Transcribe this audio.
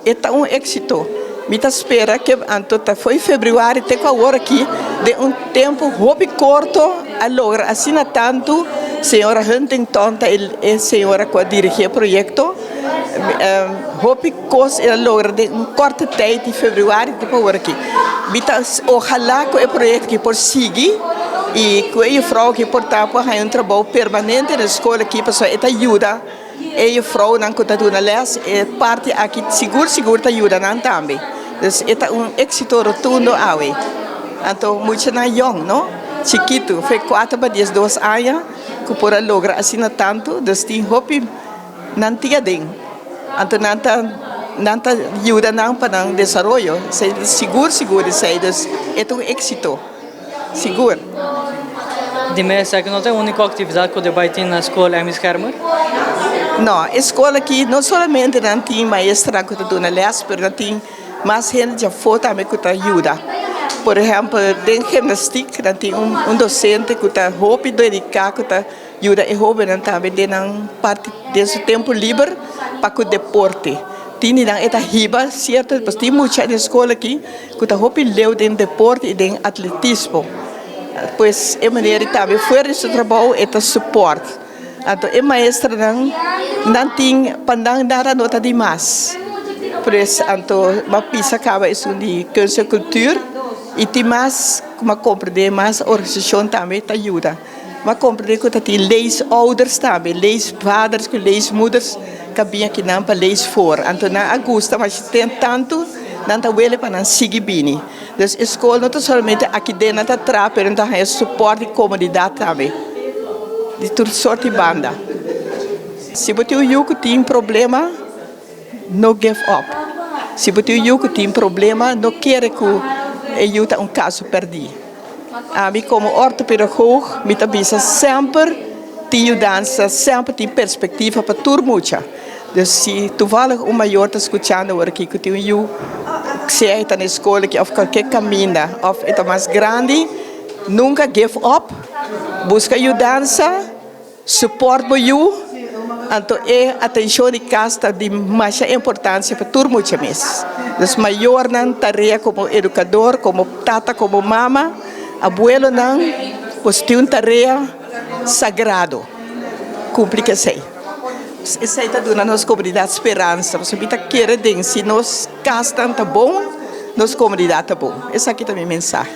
é um êxito. Mita espera que anto foi fevereiro até agora aqui de um tempo hobby curto a lograr assim tanto senhora Huntington e senhora que dirige o projeto hobby coisa ela logra de um curto tempo de fevereiro até agora aqui. Mita ojalá que o projeto que por seguir e que a vrouw que portava um trabalho permanente na escola aqui para só ajuda e a vrouw não conta na les e parte aqui seguro ajuda não também. Então é êxito rotundo awe. Então muito na young, não? Chiquito, foi 4 para 2 anos que por logra assim tanto, tem hope não tinha den. Então não ajuda não para o desenvolvimento. Seguro sei, é um êxito. Seguro. Dime, será que não tem a única atividade que vai ter na escola é Schermer? Não, a escola aqui não somente não tem maestra que está na les, mas tem mais gente já foi também que ajuda. Por exemplo, tem ginástica, tem docente que está hobby dedicado que ajuda e hobby também tem parte desse tempo livre para o deporte. Tem esta riba, certo? Mas tem muita escola aqui que está hobby leu em deporte e em atletismo. Pois é maneira também fora desse trabalho é suporte. Então a maestra não tem para dar a nota demais. Por isso, uma pista acaba isso de kunst e cultura e tem mais como compreender mais organização também te ajuda. Mas compreender que tem leis ouders também, leis padres, leis moeders que vêm aqui não para leis fora. Então não agusta, mas tem tanto não está well para não seguir bem. Então a escola não está somente aqui dentro, não está atrás, mas não tem suporte e comunidade também. De toda sorte de banda. Se você tem problema, não give up. Se você tem problema, não quer que ajude caso perdido. A mim como ortopedagogo, me tambisa sempre tem ajudança, sempre tem perspectiva para tudo muita. Então se tu vale maior está escutando agora aqui que tem se está na escola que ou qualquer caminho, ou é mais grande, nunca give up. Busca ajudança, suporte para you. Então, a atenção de casa de mais importância para tudo muito mais. Então, maior na tarefa como educador, como tata, como mama, abuelo não, pois tem uma tarefa sagrada. Cumprir-se. Isso aí está dando a nossa comunidade esperança. Nós queremos se nós casa está bom, nossa comunidade está bom. Essa aqui é a minha mensagem.